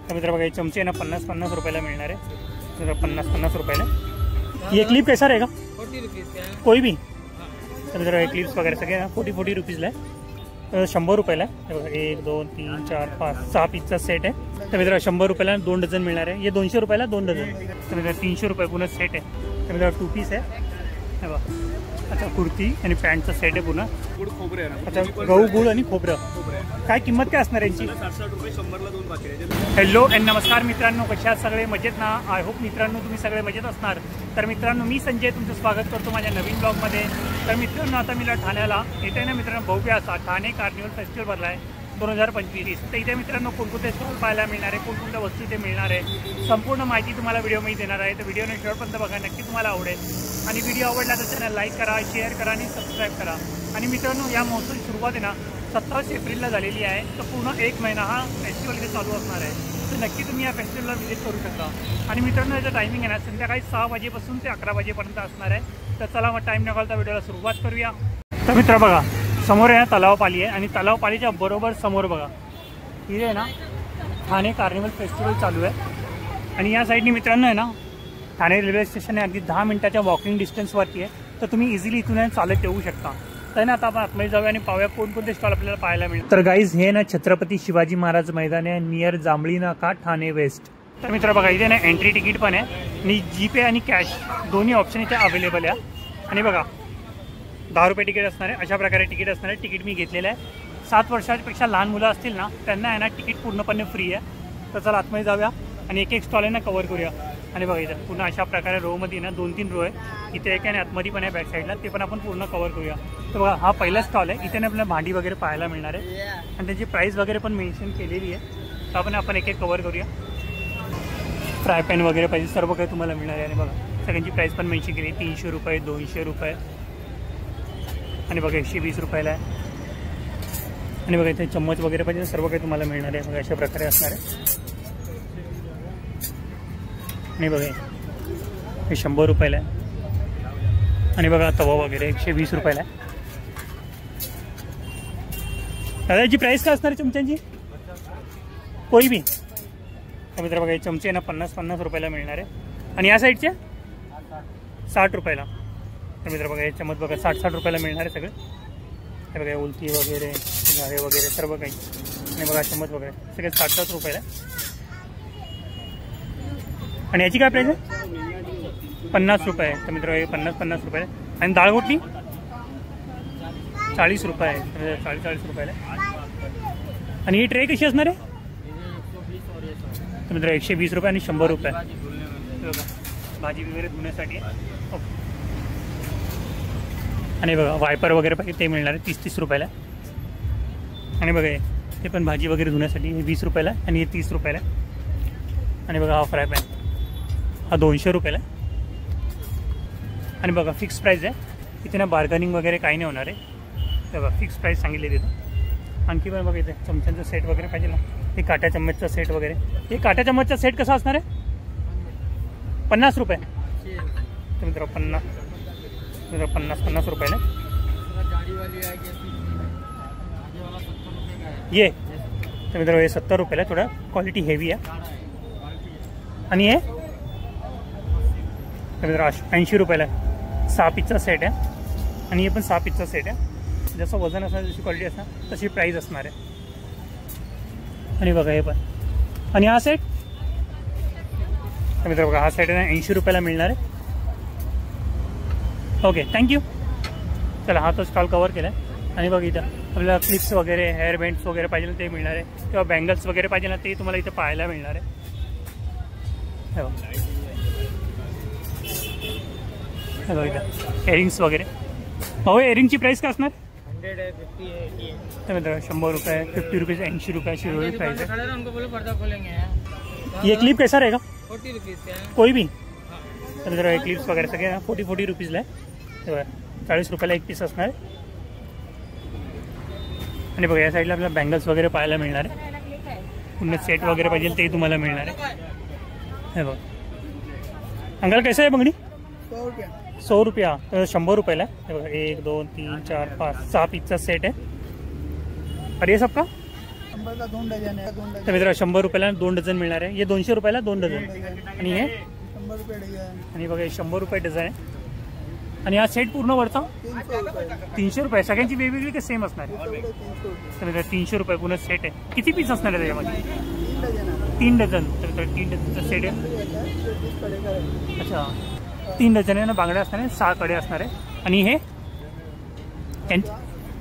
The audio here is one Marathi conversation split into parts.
तर मित्र बघा, चमचे ना 50-50 रुपयाला मिळणार आहे. 50-50 रुपयाला. ये क्लिप कैसा रहेगा? 40 रुपीज़ कोई भी. तर मित्र क्लिप्स वगैरे सगळे ना 40 रुपीजला आहे. 100 रुपयाला आहे. बघा 1 2 3 4 5 6 पीसचा सेट आहे. तर मित्र 100 रुपयाला 2 डझन मिळणार आहे. हे 200 रुपयाला 2 डझन. तर मित्र 300 रुपये पूर्ण सेट आहे. तर मित्र 2 पीस आहे. हे बघा, अच्छा कुर्ती आणि पॅन्टचा सेट आहे पूर्ण. गुड खोबरे आहे ना. अच्छा गहू गुळ आणि खोबरं. काय किंमत काय असणार यांची? 60 रुपये 100ला 2 पाकिट. हॅलो अँड नमस्कार मित्रांनो, कशा आहात सगळे? मजेत ना? आय होप मित्रांनो तुम्ही सगळे मजेत असणार. तर मित्रांनो, मी संजय तुमचं स्वागत करतो माझ्या नवीन ब्लॉगमध्ये. तर मित्रांनो, आता मी ठाण्याला येते ना मित्रांनो, भव्य असा ठाणे कार्निवल फेस्टिवल भरला आहे 2025. तर इथे मित्रांनो कोणकोणते स्टॉल पाहायला मिळणार आहे, कोणकोणत्या वस्तू इथे मिळणार आहे, संपूर्ण माहिती तुम्हाला व्हिडिओमध्ये देणार आहे. तर व्हिडिओने शेवटपर्यंत बघा, नक्की तुम्हाला आवडेल. आणि व्हिडिओ आवडला तर चॅनल लाईक करा, शेअर करा आणि सबस्क्राईब करा. आणि मित्रांनो, या महोत्सवाची सुरुवात आहे ना 27 एप्रिलला झालेली आहे. तर पूर्ण 1 महिना हा फेस्टिवल इथे चालू असणार आहे. तर नक्की तुम्ही या फेस्टिवलला व्हिजिट करू शकता. आणि मित्रांनो, याचं टायमिंग आहे ना संध्याकाळी 6 वाजेपासून ते 11 वाजेपर्यंत असणार आहे. तर चला मग टाईम न घालता व्हिडिओला सुरुवात करूया. तर मित्र बघा, समोर आहे ना तलाव पाली आहे. आणि तलाव पालीच्या बरोबर समोर बघा, इथे आहे ना ठाणे कार्निवल फेस्टिवल चालू आहे. आणि या साईडनी मित्रांनो आहे ना ठाणे रेल्वे स्टेशन आहे, अगदी 10 मिनिटाच्या वॉकिंग डिस्टन्सवरती आहे. तर तुम्ही इझिली इथून चालत येऊ शकता. तर ना आता आपण आतमध्ये जाऊया आणि पाहूया कोणकोणते स्टॉल आपल्याला पाहायला मिळेल. तर गाईज, हे ना छत्रपती शिवाजी महाराज मैदान आहे, नियर जांभळी नाका, ठाणे वेस्ट. तर मित्र बघा, इथे ना एंट्री तिकीट पण आहे आणि जीपे आणि कॅश दोन्ही ऑप्शन इथे अवेलेबल आहे. आणि बघा 10 रुपये तिकीट असणार आहे. अशा प्रकारे तिकीट असणार आहे. तिकीट मी घेतलेलं आहे. 7 वर्षापेक्षा लहान मुलं असतील ना त्यांना आहे ना तिकीट पूर्णपणे फ्री आहे. तर चला आतमध्ये जाऊया आणि एक स्टॉल आहे ना कवर करूया. आणि बघा इथं पुन्हा अशा प्रकारे रोमध्ये ना 2-3 रो आहे. इथे एक आणि आतमध्ये पण आहे बॅक साईडला, ते पण आपण पूर्ण कवर करूया. तर बघा, हा पहिला स्टॉल आहे. इथे ना आपल्याला भांडी वगैरे पाहायला मिळणार आहे आणि त्याची प्राईस वगैरे पण मेन्शन केलेली आहे. तर आपण एक कवर करूया. फ्राय पॅन वगैरे पाहिजे सर्व काही तुम्हाला मिळणार आहे. आणि बघा सगळ्यांची प्राईस पण मेन्शन केली, 300 रुपये 200 रुपये आणि बघा 120 रुपयाला आहे. आणि बघा इथे चम्मच वगैरे पाहिजे सर्व काही तुम्हाला मिळणार आहे. बघा अशा प्रकारे असणार आहे. आणि बघा हे 100 रुपयाला आहे. आणि बघा तवा वगैरे 120 रुपयाला आहे. दादा याची प्राईस काय असणार आहे चमच्यांची? कोई भी. तर मित्र बघा, हे चमचे ना 50-50 रुपयाला मिळणार आहे. आणि या साईडचे 60 रुपयाला. तर मित्र बघा, हे चम्मच बघा 60-60 रुपयाला मिळणार आहे सगळे. हे बघा उलटी वगैरे झाडे वगैरे सर्व काही. आणि बघा चम्मच वगैरे सगळे 60-60 रुपयाला. आणि याची काय प्राईस आहे? 50 रुपये. तर मित्र हे 50-50 रुपये. आणि डाळ कुठली? 40 रुपये आहे. 40-40 रुपयाला. आणि ही ट्रे कशी असणार आहे? तर मित्र 120 रुपये आणि 100 रुपये. बघा भाजी वगैरे धुण्यासाठी. ओके. आणि बघा वायपर वगैरे पाहिजे ते मिळणार आहे 30-30 रुपयाला. आणि बघा ते पण भाजी वगैरे धुण्यासाठी 20 रुपयाला आणि हे 30 रुपयाला. आणि बघा हा फ्राय पॅन हा 200 रुपयाला. आणि बघा फिक्स प्राईस आहे. इथे ना बार्गनिंग वगैरे काही नाही होणार आहे. बघा फिक्स प्राईस सांगितली तिथं. आणखी पण बघा इथे चमच्यांचा सेट वगैरे पाहिजे ना, हे काट्या चम्मचचा सेट वगैरे. हे काट्या चम्मचचा सेट कसा असणार आहे? 50 रुपये. तर मित्र 50 रुपयाला. ये तर मित्र हे 70 रुपयाला. थोडा क्वालिटी हेवी आहे. आणि हे तर मित्र 80 रुपयाला 6 पीसचा सेट आहे. आणि हे पण 6 पीसचा सेट आहे. जसं वजन असणार जशी क्वालिटी असणार तशी प्राईस असणार आहे. आणि बघा हे पण. आणि हा सेट तर मित्र बघा, हा सेट आहे ना 80 रुपयाला मिळणार आहे. Okay, thank you. चला हा तो स्टॉल कवर केला आहे. आणि बघा इथं आपल्याला क्लिप्स वगैरे हेअर बँड्स वगैरे पाहिजे ना ते मिळणार आहे. किंवा बँगल्स वगैरे पाहिजे ना ते तुम्हाला इथं पाहायला मिळणार आहे. हो बघा इथं एअरिंग्स वगैरे. भाऊ एअरिंगची प्राईस काय असणार? 100 है, 50 है, 80 है. तर मित्र 100 रुपये 50 रुपये 80 रुपये अशी रोज प्राइस है. उनको बोलो पर्दा खोलेंगे. ये क्लिप कैसा रहेगा? 40 रुपीज़ का है. कोई भी. तर मित्र हे क्लिप्स वगैरे सगळे ना 40 रुपीजला आहे. 40 रुपयाला एक पीस असणार आहे. आणि बघा या साईडला आपल्याला बँगल्स वगैरे पाहायला मिळणार आहे. पुन्हा सेट वगैरे पाहिजे ते तुम्हाला मिळणार आहे. हे बघा अंकल कैसा आहे बंगडी? 100 रुपया. 100 रुपयाला. 1 2 3 4 5 6 पीसचा सेट आहे. और ये सबका 100ला 2 डझन आहे 2 तर मित्र 100 रुपयाला 2 डझन मिळणार आहे. हे 200 रुपयाला 2 डझन आणि हे 100 रुपये डझन आणि बघा हे 100 रुपये डझन आहे. आणि हा सेट पूर्ण वरचा 300 रुपये 300 रुपये. सगळ्यांची वेगवेगळी का सेम असणार आहे? 300 तर मित्र 300 रुपये पूर्ण सेट आहे. किती पीस असणार आहे त्याच्यामध्ये? 3 डझन आहे 3 डझन. तर 3 डझनचा सेट आहे. 30 कडे करायचे अच्छा 3 डझन आहे ना बांगड्या असणार आहे. 6 कडे असणार आहे. आणि हे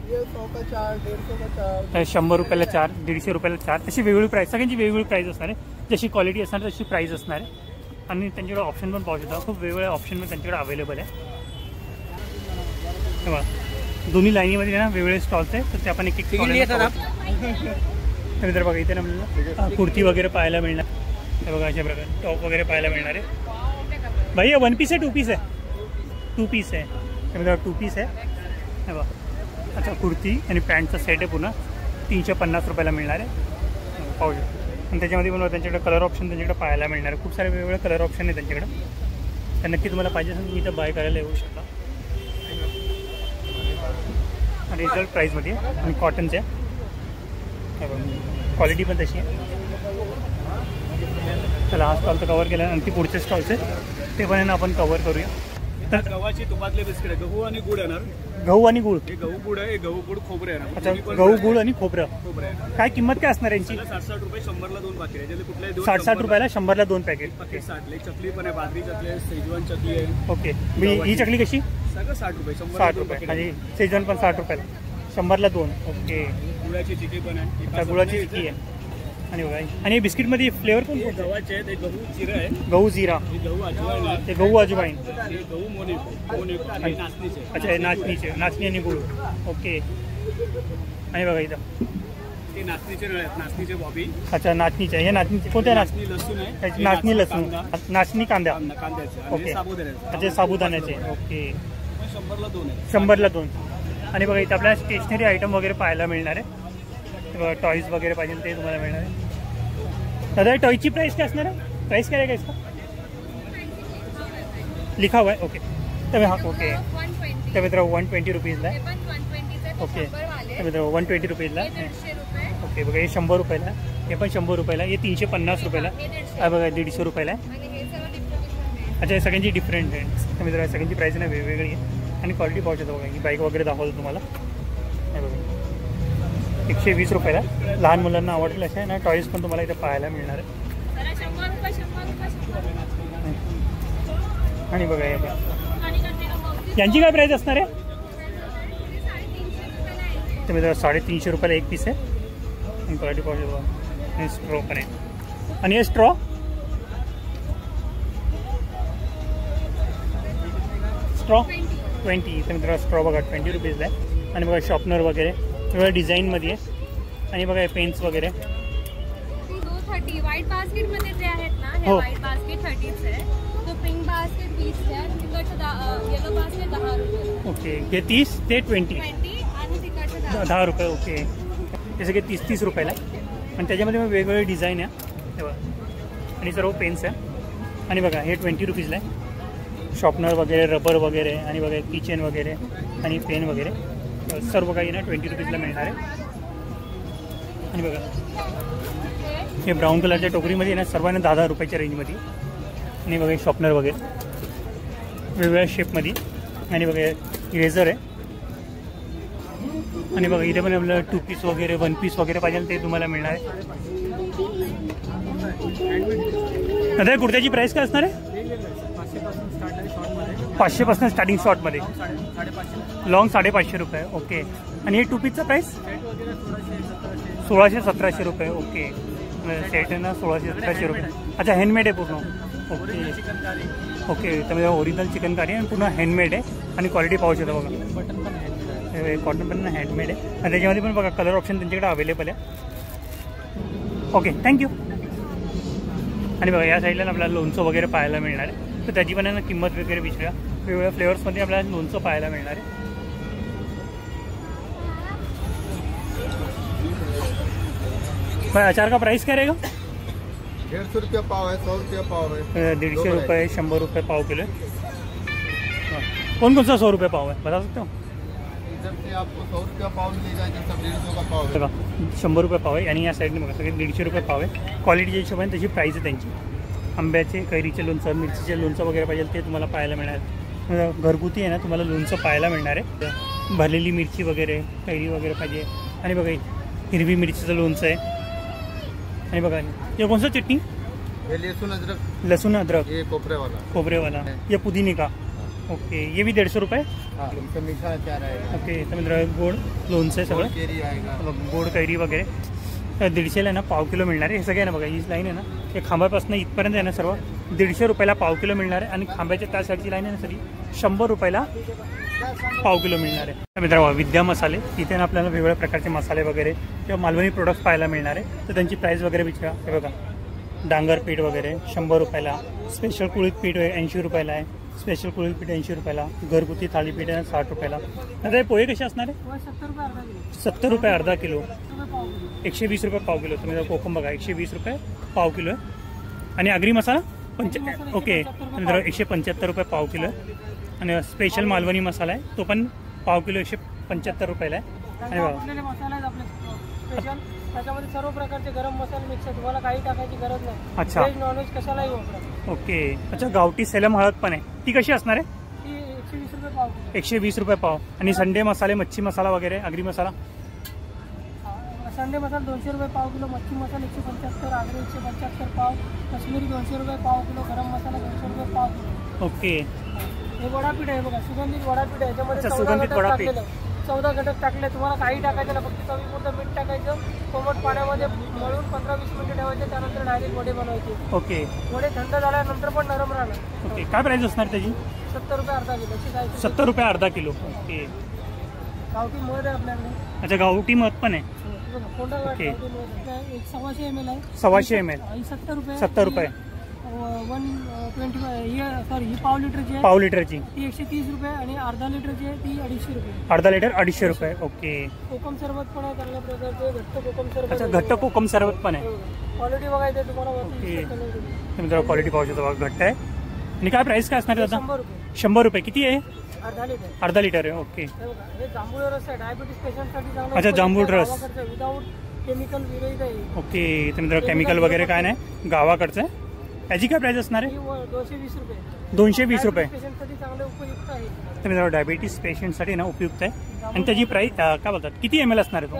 ये 100 का 4 150 का 4 100 रुपयाला 4 150 रुपयाला 4 तशी वेगवेगळी प्राईस. सगळ्यांची वेगवेगळी प्राईस असणार आहे. जशी क्वालिटी असणार तशी प्राईस असणार आहे. आणि त्यांच्याकडे ऑप्शन पण पाहू शकता. खूप वेगवेगळ्या ऑप्शन पण त्यांच्याकडे अवेलेबल आहे. तेव्हा दोन्ही लाईनीमध्ये ना वेगवेगळे स्टॉल्स आहेत. तर ते आपण एक एक तर बघा इथे ना आपल्याला कुर्ती वगैरे पाहायला मिळणार. हे बघा अशा प्रकारे टॉप वगैरे पाहायला मिळणार आहे. भाई 1 पीस आहे 2 पीस आहे 2 पीस आहे. त्यामध्ये 2 पीस आहे. हे बघा अच्छा कुर्ती आणि पॅन्टचा सेट आहे. पुन्हा 350 रुपयाला मिळणार आहे. पाहू शकतो. आणि त्याच्यामध्ये पण त्यांच्याकडे कलर ऑप्शन त्यांच्याकडे पाहायला मिळणार आहे. खूप सारे वेगवेगळे कलर ऑप्शन आहे त्यांच्याकडे. तर नक्की तुम्हाला पाहिजे असेल तुम्ही इथं बाय करायला येऊ शकता. रिझल्ट प्राईजमध्ये आणि कॉटनचे क्वालिटी पण तशी आहे. चला हा स्टॉल तर कवर केला. आणखी पुढचे स्टॉल्स आहे ते पण आहे ना आपण कवर करूया. तर गव्हाची तुपातले बिस्किट आहे. गहू आणि गुड येणार. गहू आणि गुळ. हे गहू गुड आहे. हे गहू गुड खोबरे येणार. अच्छा गहू गुळ आणि खोबरं. खोबरे आहे. काय किंमत काय असणार यांची? 60 रुपये 100ला 2 पाकिट आहे. त्याचे कुठल्याही 60 रुपयाला 100ला 2 पॅकेट. पाकिट 60 ला. चकली पण आहे. बाजरी चकली आहे. सेजवान चकली आहे. ओके ही चकली कशी? सगळं 60 रुपये 60 रुपये. आणि सेजवान पण 60 रुपयाला 100ला 2. ओके गुळाची चिकी पण आहे. अच्छा गुळाची चिक्की आहे. आणि बघा आणि बिस्किटमध्ये फ्लेवर पण हे गव्हाचे आहे. ते गहू चिरा आहे. गहू जिरा. हे गहू अजवाईन आहे. ते गहू अजवाईन. हे गहू मोनिको आणि नाचणीचे. अच्छा हे नाचणी आणि गुळ. ओके आणि बघा इथं ते नाचणीचे नळ आहेत. नाचणीचे बॉबी. अच्छा नाचणीचे. हे नाचणीचे कोणत्या नाचणी? नाचणी लसूण आहे. नाचणी लसूण नाचणी कांदा. कांद्याचे ओके. आणि साबुदाण्याचे. अच्छा साबुदाण्याचे. ओके 100ला 2 आहे. 100ला 2. आणि बघा इथं आपल्याला स्टेशनरी आयटम वगैरे पाहायला मिळणार आहे. टॉईज वगैरे पाहिजे ते तुम्हाला मिळणार आहे. दादा टॉयची प्राइस काय असणार आहे? प्राइस काय आहे इसका? लिखा हुआ है. ओके तर हाँ ओके तर मित्र 120 रुपीजला आहे. ओके तर मित्र 120 रुपीजला. ओके बघा हे 100 रुपयाला. हे पण 100 रुपयाला. हे 350 रुपयाला. हा बघा 150 रुपयाला आहे. अच्छा हे सगळ्यांची डिफरंट आहे. तर मित्र सगळ्यांची प्राईस ना वेगवेगळी आहे. आणि क्वालिटी पाहू शकतो. बघा ही बाईक वगैरे दाखवतो तुम्हाला. हे बघा 120 रुपयाला. लहान मुलांना आवडतील असे ना टॉईज पण तुम्हाला इथे पाहायला मिळणार आहे. आणि बघा यांची काय प्राईस असणार आहे? तर मित्र 350 रुपयाला 1 पीस आहे. आणि क्वालिटी पाहू शकतो. आणि स्ट्रॉ पण आहे. आणि हे स्ट्रॉ स्ट्रॉ 20. तर मित्र स्ट्रॉ बघा 20 रुपीजला आहे. आणि बघा शॉर्पनर वगैरे वेगळ्या डिझाईनमध्ये आहे. आणि बघा हे पेन्स वगैरे 230 व्हाईट बास्केटमध्ये जे आहेत ना हे हो. व्हाईट बास्केट 30 आहे. तो पिंक बास्केट 20 आहे. तिकडचं येलो बास्केट 10 रुपये. ओके हे 30 ते 20 20 आणि तिकडचं 10 रुपये. ओके हे सगळे 30 रुपयाला आहे. आणि त्याच्यामध्ये मग वेगवेगळे डिझाईन आहे. हे बघा आणि सर्व पेन्स आहे. आणि बघा हे 20 रुपीजला आहे. शॉर्पनर वगैरे रबर वगैरे आणि बघा किचन वगैरे आणि पेन वगैरे सर्व काही ना 20 रुपीजला मिळणार आहे. आणि बघा हे ब्राऊन कलरच्या टोकरीमध्ये ना सर्वांना 10 रुपयाच्या रेंजमध्ये. आणि बघा शॉर्पनर वगैरे वेगवेगळ्या शेपमध्ये. आणि बघा इरेझर आहे. आणि बघा इथे पण आपल्याला 2 पीस वगैरे 1 पीस वगैरे पाहिजे ते तुम्हाला मिळणार आहे. आता कुर्त्याची प्राईस काय असणार आहे? 500पासून स्टार्टिंग शॉर्टमध्ये. लॉंग 550 रुपये. ओके आणि हे 2 पीसचा प्राईस 1600-1700 रुपये. ओके सेट आहे ना 1600-1700 रुपये. अच्छा हँडमेड आहे पूर्ण. ओके ओके त्यामध्ये ओरिजिनल चिकन करी आणि पूर्ण हँडमेड आहे. आणि क्वालिटी पाहू शकता बघा. कॉटन पण हँडमेड आहे. आणि त्याच्यामध्ये पण बघा कलर ऑप्शन त्यांच्याकडे अवेलेबल आहे. Okay thank you. आणि बघा या साईडला आपल्याला लोणचं वगैरे पाहायला मिळणार आहे. तर त्याची पण ना किंमत वगैरे विचारा. वेगवेगळ्या फ्लेवर्समध्ये आपल्याला लोणचं पाहायला मिळणार आहे. भाई अचार का प्राइस क्या रहेगा? 150 रुपये पाव है 100 रुपये पाव है 150 रुपये 100 रुपये पाव किलो. कौन कौन सा 100 रुपये पाव है बता सकते हो? इधर से आपको 100 रुपया पाव मिलेगा, इधर सब 150 का पाव है। बघा 100 रुपये पाव आहे आणि या साईडने बघा सगळे 150 रुपये पाव आहे. क्वालिटीच्या हिशोबाने त्याची प्राईस आहे त्यांची. आंब्याचे कैरीचे लोणचं, मिरचीचे लोणचं वगैरे पाहिजे ते तुम्हाला पाहायला मिळणार. घरगुती आहे ना, तुम्हाला लोणचं पाहायला मिळणार आहे. भरलेली मिरची वगैरे, कैरी वगैरे पाहिजे. आणि बघा हिरवी मिरचीचं लोणचं आहे. आणि बघा ये कोणतं चटणी? ये लहसुन अदरक, ये कोबरे वाला, ये पुदीने का. ओके, ये भी 150 रुपये. हाँ, इनका मीठा अचार आएगा. ओके, तर मित्र गोड लोणचं आहे सगळं. केरी आएगा. गोड कैरी वगैरे 150ला आहे ना पाव किलो मिळणार आहे. हे सगळे आहे ना बघा, ही लाईन आहे ना, हे खांबापासून इथपर्यंत आहे ना सर्व 150 रुपयाला पाव किलो मिळणार आहे. आणि खांब्याच्या त्या साईडची लाईन आहे ना सगळी 100 रुपयाला पाव किलो मिळणार आहे. मित्रांनो विद्या मसाले, इथे ना आपल्याला वेगवेगळ्या प्रकारचे मसाले वगैरे किंवा मालवणी प्रोडक्ट्स पाहायला मिळणार आहे. तर त्यांची प्राईस वगैरे विचारा. हे बघा डांगर पीठ वगैरे 100 रुपयाला, स्पेशल कुळीत पीठ 80 रुपयाला आहे. स्पेशल कुळीत पीठ 80 रुपयाला, घरगुती थालीपीठ आहे 60 रुपयाला. आता हे पोहे कसे असणार आहे? 70 रुपये अर्धा किलो, 120 रुपये पाव किलो. तुम्ही कोकम बघा 120 रुपये पाव किलो आहे. आणि आगरी मसाला ओके 175 रुपये पाव किलो आहे. आणि स्पेशल मालवणी मसाला आहे तो पण पाव किलो 175 रुपयाला आहे. आणि बघा मसाला आहेत आपले स्पेशल, त्याच्यामध्ये सर्व प्रकारचे गरम मसाले मिक्स आहे, तुम्हाला काही टाकायची गरज नाही. अच्छा, व्हेज नॉनव्हेज कशालाही वापरा. ओके. अच्छा, गावठी सेलम हळद पण आहे, ती कशी असणार आहे? ती 120 रुपये पाव. 120 रुपये पाव. आणि संडे मसाले, मच्छी मसाला वगैरे, आगरी मसाला संडे मसाला 200 रुपये पाव किलो, मच्छी मसाला 175, आगरी 175 पाव, काश्मीरी 200 रुपये पाव किलो, गरम मसाला 200 रुपये पाव किलो. ओके. हे वडापीठ आहे बघा, सुगंधित वडापीठ आहे, याच्यामध्ये 14 घटक टाकले. तुम्हाला काही टाकायचं ना, फक्त चवीपुरतं मीठ टाकायचं, कोमट पाण्यामध्ये मळून 15-20 मिनिटं ठेवायचे, त्यानंतर डायरेक्ट वडे बनवायचे. ओके. वडे थंड झाल्यानंतर पण नरम राहणार. ओके, काय प्राईस असणार त्याची? 70 रुपये अर्धा किलो. 70 रुपये अर्धा किलो. ओके. गावठी मध आहे आपल्याकडे. अच्छा, गावठी मध पण आहे. ओके. 125 ml आहे. 125 ml 70 रुपये. 70 रुपये. 125 सॉरी, ही पाव लिटरची आहे. पाव लिटरची ती 130 रुपये. आणि अर्धा लिटरची आहे ती 250 रुपये. अर्धा लिटर 250 रुपये. ओके. कोकम सरबत पण आहे चांगल्या प्रकारचे, घट्ट कोकम सरबत. अच्छा, घट्ट कोकम सरबत पण आहे. क्वालिटी बघायचं तुम्हाला. ओके. तुम्ही क्वालिटी पाहू शकता, घट्ट आहे. आणि काय प्राइस काय असणार दादा? 100 रुपये. 100 रुपये. किती आहे? अर्धा लिटर. अर्धा लिटर आहे. ओके. हे जांभूळ रस आहे, डायबिटीज पेशंटसाठी चांगला. अच्छा, जांभूळ रस विदाऊट केमिकल विरहित आहे. ओके. तर केमिकल वगैरे काय नाही, गावाकडचं आहे. याची काय प्राइस असणार आहे? 220 रुपये. 220 रुपये. पेशंटसाठी चांगले उपयुक्त आहे. तर मित्रांनो डायबिटीस पेशंटसाठी ना उपयुक्त आहे. आणि त्याची प्राइस काय बोलतात, किती ml असणार आहे तो?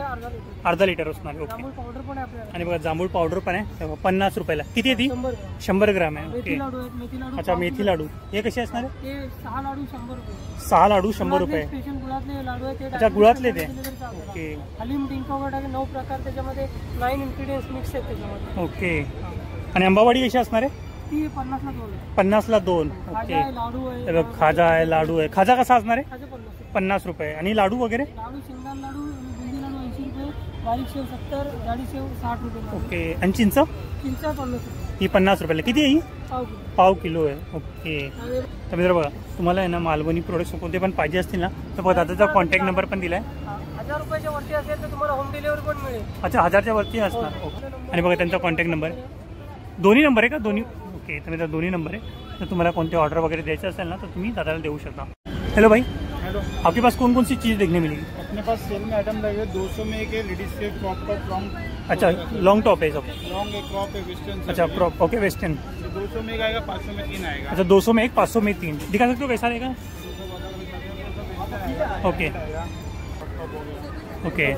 अर्धा लिटर असणार आहे. ओके. जांभूळ पावडर पण आहे आपल्याला. आणि बघा जांभूळ पावडर पण आहे 50 रुपयाला. किती आहे ती? 100 ग्राम आहे. ओके. मेथी लाडू आहेत. मेथी लाडू. अच्छा, मेथी लाडू हे कसे असणार आहे? ते 6 लाडू 100 रुपये. 6 लाडू 100 रुपये. स्पेशल गुळातले लाडू आहेत ते. अच्छा, गुळातले ते. ओके. हलीम डिंक वगैरे 9 प्रकार, त्याच्यामध्ये 9 इन्ग्रेडियंट्स मिक्स आहेत त्याच्यामध्ये. ओके. आणि अंबावाडी कशी असणार आहे? ती 50ला 2. 50ला 2. खाजा ओके. आहे, लाडू आहे. तर खाजा आहे, लाडू आहे. खाजा कसा असणार आहे? खाजा 50 रुपये. 50 रुपये. आणि लाडू वगैरे? लाडू शेंगदाणा लाडू आणि बुंदी लाडू 80 रुपये, बारीक शेव 70, जाडी शेव 60 रुपये. ओके. आणि चिंच? चिंच 50 रुपये. ही 50 रुपयाला. किती आहे ही? पाव किलो. पाव किलो आहे. ओके. आणि तर मित्र बघा, तुम्हाला आहे ना मालवणी प्रोडक्ट्स कोणते पण पाहिजे असतील ना, तर बघा दादाचा कॉन्टॅक्ट नंबर पण दिलाय. 1000 रुपयाच्या वरती असेल तर तुम्हाला होम डिलिव्हरी पण मिळेल. अच्छा, 1000च्या वरती असणार. ओके. आणि बघा त्यांचा कॉन्टॅक्ट नंबर दोन्ही नंबर आहे का? दोन्ही. ओके. तर मित्र दोन्ही नंबर आहे. तर तुम्हाला कोणते ऑर्डर वगैरे द्यायचं असेल ना, तर तुम्ही दादाला देऊ शकता. हेलो भाई, हेलो, आपके पास कौन कौन सी चीज़ देखने मिलेगी? अपने पास सेल में आइटम लगे 200 में एक है लेडीज के क्रॉप टॉप लॉन्ग. अच्छा, लॉन्ग टॉप है सब. लॉन्ग एक क्रॉप है वेस्टर्न. अच्छा, क्रॉप. Okay, western. 200 में एक आएगा, 500 में 3 आएगा. अच्छा, 200 में एक, 500 में 3. दिखा सकते हो कैसा रहेगा? ओके. ओके.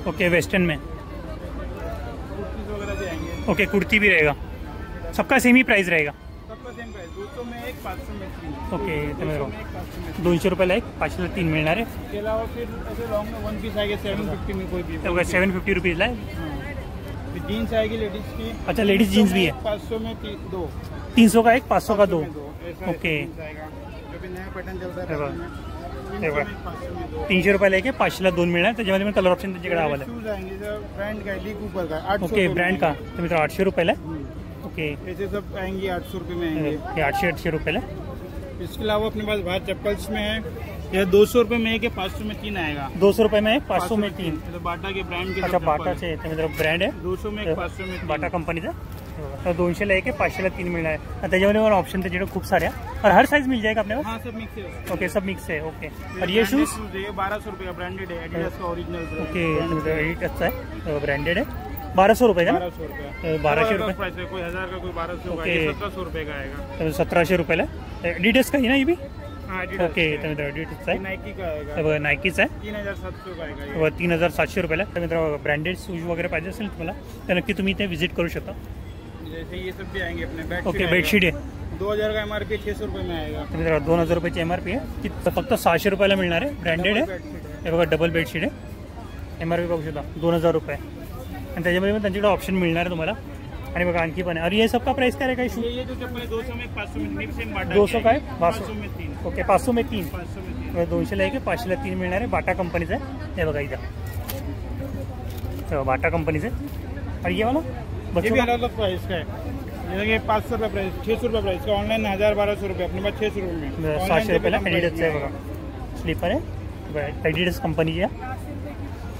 ओके, वेस्टर्न में. कुर्तीज वगैरह भी आएंगे. ओके, कुर्ती भी रहेगा. सबका सेम ही प्राइस रहेगा. सबका सेम प्राइस. 200 में एक, 500 में 3. ओके. तर 200 में एक, 500 में 200 रुपयाला एक, 500ला 3 मिळणार आहे. इसके अलावा फिर ऐसे लॉन्ग में 1 पीस आएगा 750 में कोई भी. तर बघा 750 रुपीजला आहे. फिर जीन्स आएगी लेडीज की. अच्छा, लेडीज जीन्स भी है. 500 में 2. 300 का एक, 500 का 2. ओके. अभी नया पैटर्न चलता हे है. बघा 300 रुपयाला एक आहे, 500ला 2 मिळणार. त्याच्यामध्ये पण कलर ऑप्शन त्यांच्याकडे अवेलेबल शूज आएंगे सर, ब्रांड का ली कूपर का 800. ओके. ब्रँड का? तर मित्र 800 रुपयाला आहे. ओके. ऐसे सब आएंगे 800 रुपये में आएंगे. हे 800 रुपयाला. इसके अलावा अपने पास बाहर चप्पल्स में है, यह 200 रुपये में एक है, 500 में 3 आएगा. 200 रुपये में एक, 500 में 3. तो बाटा के ब्रांड के. अच्छा, बाटाचे ते मित्र ब्रँड आहे. 200 में एक, 500 में 3. बाटा कंपनीचा. तर 200ला एक आहे, 500ला 3 मिळणार आहे. त्याच्यामध्ये पण ऑप्शन त्याच्याकडे खूप साऱ्या और हर साइज मिल जाएगा अपने पास? हाँ सब मिक्स है। ओके, सब मिक्स है। ओके, और ये शूज? ये 1200 रुपये का ब्रांडेड है, एडिडास का ओरिजिनल। ओके, एडिडास है, ब्रांडेड है। 1200 रुपये का? 1200 रुपये। 1200 रुपये प्राइस है, कोई 1000 का, कोई 1200 का, 1700 रुपये का आएगा। 1700 रुपयाला एडिडास का ही ना ये भी? हाँ, ओके, एडिडास आहे, नाइकी का आएगा, नायकीचा आहे, 3700 का आएगा। 3700 रुपयाला। तर मित्रांनो ब्रँडेड शूज वगैरे पाहिजे असेल तुम्हाला तर नक्की तुम्ही इथे व्हिजिट करू शकता। जैसे ये सब भी आएंगे अपने बेडशीट। ओके, बेडशीट आहे 2000 का MRP 600 रुपये में आएगा। तर मित्रांनो 2000 रुपयाची MRP आहे, ती फक्त 600 रुपयाला मिळणार आहे, ब्रँडेड आहे। हे बघा डबल बेडशीट आहे, MRP बघू शकता 2000 रुपये, आणि त्याच्यामध्ये पण त्यांच्याकडे ऑप्शन मिळणार आहे तुम्हाला। आणि बघा आणखी पण आहे। और ये सबका प्राइस क्या रहेगा? ये जो चप्पल 200 में 500 में सेम बाटा 200 का आहे, 500 में 3। ओके, 500 में 3, 500 में 3। 200ला आहे की 500ला 3 मिळणार आहे। बाटा कंपनीचं आहे, हे बघा इथं बाटा कंपनीचं आहे। और ये वाला ये बच्चों भी का? अलग अलग प्राइस का है, जैसे कि 500 रुपये प्राइस, 600 रुपये प्राइस का, ऑनलाइन 1000-1200 रुपये, अपने पास 600 रुपये में। 600 रुपयाला एडिडासचं आहे बघा, स्लीपर आहे, एडिडास कंपनीची आहे।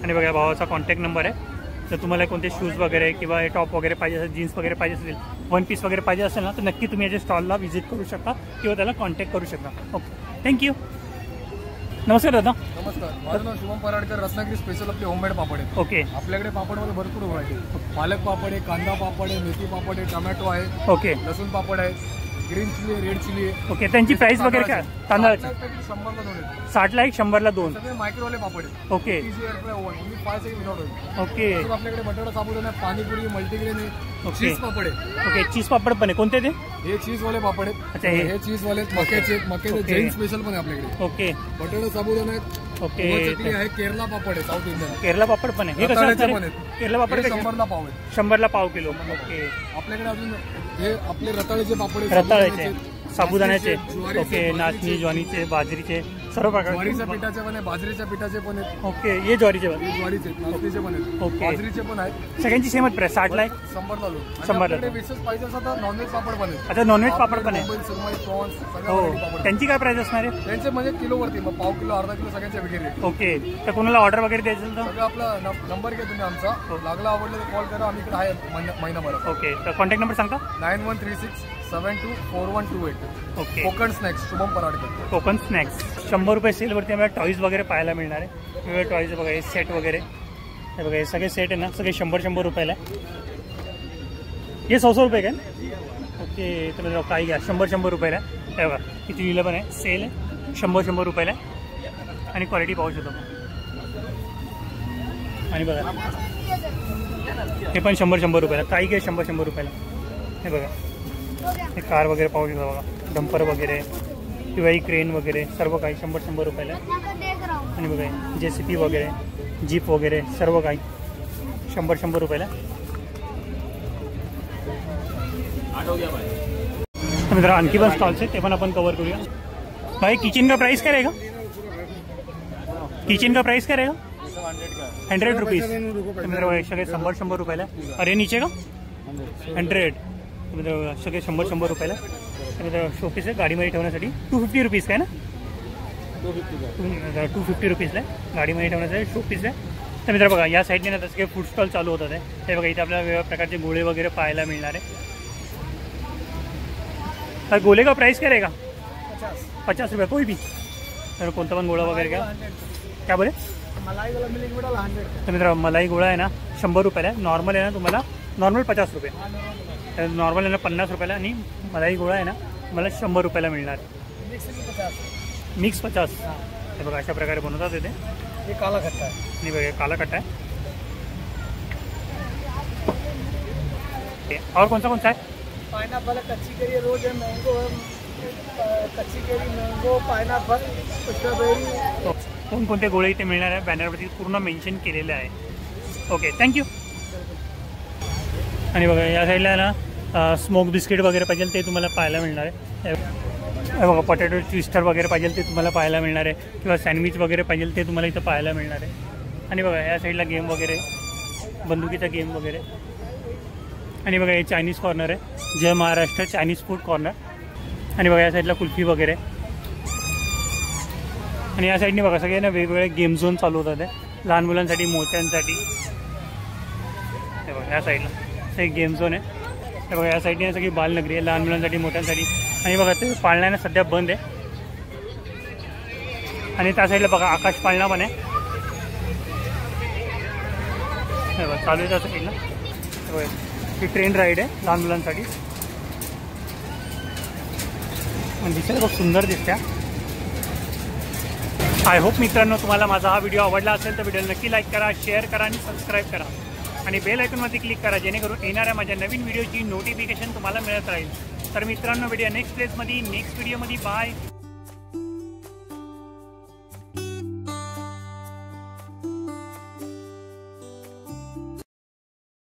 आणि बघा भावाचा कॉन्टॅक्ट नंबर आहे, जर तुम्हाला कोणते शूज वगैरे किंवा टॉप वगैरे पाहिजे असेल, जीन्स वगैरे पाहिजे असेल, वन पीस वगैरे पाहिजे असेल ना, तर नक्की तुम्ही याच्या स्टॉलला व्हिजिट करू शकता किंवा त्याला कॉन्टॅक्ट करू शकता। Okay, thank you. नमस्कार दादा। नमस्कार, माझं नाव शुभम पराडकर, रत्नागिरी स्पेशल आपले होममेड पापड आहेत। ओके आपल्याकडे पापडमध्ये भरपूर व्हरायटी आहे। पालक पापड आहे, कांदा पापड आहे, मेथी पापड आहे, टोमॅटो आहे, ओके लसूण पापड आहे, ग्रीन चिली आहे, रेड चिली आहे। ओके, त्यांची प्राइस वगैरे काय? तांदळाची 100ला 2 आहेत। 60ला 1, 100ला 2। सगळे मायक्रोवाले पापड आहेत, okay easy air fry oven, तुम्ही 5 सेकंड विदाउट होईल। ओके आपल्याकडे बटाटा साबुदाणा आहे, पाणीपुरी, मल्टीग्रेन आहे, ओके. चीज पापड आहे। ओके, चीज पापड पण आहे, कोणते ते? हे चीज वाले पापड अच्छा, आहेत, हे. हे चीज वाले आहेत, मक्याचे आहेत, मक्याचे ओके. जैन स्पेशल पण आहे आपल्याकडे। ओके बटाटा साबुदाणा आहेत, ओके, चटणी आहे, केरला पापड आहे, साऊथ इंडियन केरला पापड पण आहे, हे कसं रताळ्याचे असणार पण आहे? आहेत। केरला पापड हे कसे? 100ला पाव आहेत। 100ला पाव किलो। ओके, आपल्याकडे अजून हे आपले रताळ्याचे पापड आहेत, रताळ्याचे, साबुदाण्याचे, ज्वारीचे, ओके, नाचणी, ज्वारीचे, बाजरीचे, सर्व ज्वारीच्या प्रकार। पिठाचे पण आहे, बाजरीच्या पिठाचे पण आहेत, ओके, ये ज्वारीचे पण? हे ज्वारीचे आहेत, नाचणीचे पण आहेत, ओके. बाजरीचे पण आहेत, सगळ्यांची सेमच प्राइस 60ला आहे? 100ला लो। 100ला आपल्याकडे विशेष पाहिजे असेल तर नॉनव्हेज पापड पण आहेत। अच्छा, नॉनव्हेज पापड पण आहे? मुंबई, सुरमई, प्रॉन्स सगळ्या हो, variety पापड आहेत। त्यांची काय प्राइस असणार आहे? त्यांचे म्हणजे किलोवरती, मग पाव किलो, अर्धा किलो सगळ्यांच्या वेगळे रेट। ओके, तर कोणाला ऑर्डर वगैरे द्यायचं असेल तर? सगळं आपला नंबर घ्या तुम्ही आमचा, लागला आवडलं तर कॉल करा, आम्ही इकडे आहे महिनाभर। ओके, तर कॉन्टॅक्ट नंबर सांगता? 9136724128। Okay, Konkan snacks, Shubham Paradkar. Konkan snacks 100 रुपये सेलवरती आम्हाला टॉईज वगैरे पाहायला मिळणार आहे। वेगवेगळे टॉईज बघा, हे सेट वगैरे, हे बघा हे सगळे सेट आहे ना, सगळे 100 रुपयाला आहे। हे 100 रुपये काय? ओके, तर काही घ्या 100 रुपयाला आहे। हे बघा किती लिहिलं पण आहे, सेल आहे, 100 रुपयाला आहे, आणि क्वालिटी पाहू शकतो। आणि बघा हे पण 100 रुपयाला, काही घ्या 100 रुपयाला। हे बघा हे कार वगैरे पाहू शकतो बघा, डंपर वगैरे किंवा ही क्रेन वगैरे सर्व काही 100 रुपयाला आहे। आणि बघा JCB वगैरे, जीप वगैरे सर्व काही 100 रुपयाला। तर मित्रांनो आणखी पण स्टॉल्स आहेत, ते पण आपण कवर करूया। भाई किचन का प्राइस क्या रहेगा? किचन का प्राइस क्या रहेगा? 100 रुपीज़। तो मित्रांनो सगळे 100 रुपयाला। और ये नीचे का 100, मित्रांनो सगळे 100 रुपयाला। मित्रांनो शोपीस आहे गाडीमध्ये ठेवण्यासाठी, 250 रुपीज काय ना, 250 रुपीजला गाडीमध्ये ठेवण्यासाठी शोपीस आहे। तर मित्र बघा या साईडने ना तसं काही फूड स्टॉल चालू होतात आहे, ते बघा इथे आपल्याला वेगवेगळ्या प्रकारचे गोळे वगैरे पाहायला मिळणार आहे। तर गोले का प्राइस क्या रहेगा? 50 रुपये कोई भी, तर कोणता पण गोळा वगैरे क्या बोले? मलाई वाला मिलेगा 100। तर मित्र मलाई गोळा आहे ना 100 रुपयाला आहे, नॉर्मल आहे ना तुम्हाला नॉर्मल 50 रुपये, नॉर्मल आहे ना 50 रुपयाला, आणि मलाई गोळा आहे ना मला 100 रुपयाला मिळणार। मिक्स 50। हे बघा अशा प्रकारे बनवतात इथे। ये काला खट्टा है, आणि बघा काला कट्टा आहे। और कौन सा है? पाइनएप्पल है, कच्ची केरी रोज है, मैंगो है, कच्ची केरी, मैंगो, पाइनएप्पल, स्ट्रॉबेरी। कोणकोणते गोळे इथे मिळणार आहे बॅनरवरती पूर्ण मेन्शन केलेले आहे। Okay, thank you. आणि बघा या साईडला ना स्मोक बिस्किट वगैरे पाहिजे ते तुम्हाला पाहायला मिळणार आहे। बघा पोटॅटो ट्विस्टर वगैरे पाहिजे ते तुम्हाला पाहायला मिळणार आहे, किंवा सँडविच वगैरे पाहिजे ते तुम्हाला इथं पाहायला मिळणार आहे। आणि बघा या साईडला गेम वगैरे, बंदुकीचा गेम वगैरे। आणि बघा हे चायनीज कॉर्नर आहे, जय महाराष्ट्र चायनीज फूड कॉर्नर। आणि बघा या साईडला कुल्फी वगैरे। आणि या साईडने बघा सगळे ना वेगवेगळे गेम झोन चालू होतात आहे, लहान मुलांसाठी, मोठ्यांसाठी। हे बघा या साईडला हे गेम झोन आहे। हे बघा या साईडने सगळी बालनगरी आहे, लहान मुलांसाठी, मोठ्यांसाठी आणि बघा ते पाळण्याने सध्या बंद आहे. आणि त्या साईडला बघा आकाश पाळणा पण आहे. हे बघा चालू आहे त्या साईडला. ही ट्रेन राईड आहे लहान मुलांसाठी. आणि दिसायला खूप सुंदर दिसते. आय होप मित्रांनो तुम्हाला माझा हा व्हिडिओ आवडला असेल तर व्हिडिओला नक्की लाईक करा, शेअर करा आणि सबस्क्राईब करा आणि बेल आयकॉनवरती क्लिक करा जेणेकरून येणाऱ्या माझ्या नवीन व्हिडिओची नोटिफिकेशन तुम्हाला मिळत राहील. तर मित्रांनो भेटूया नेक्स्ट व्हिडिओमध्ये. बाय.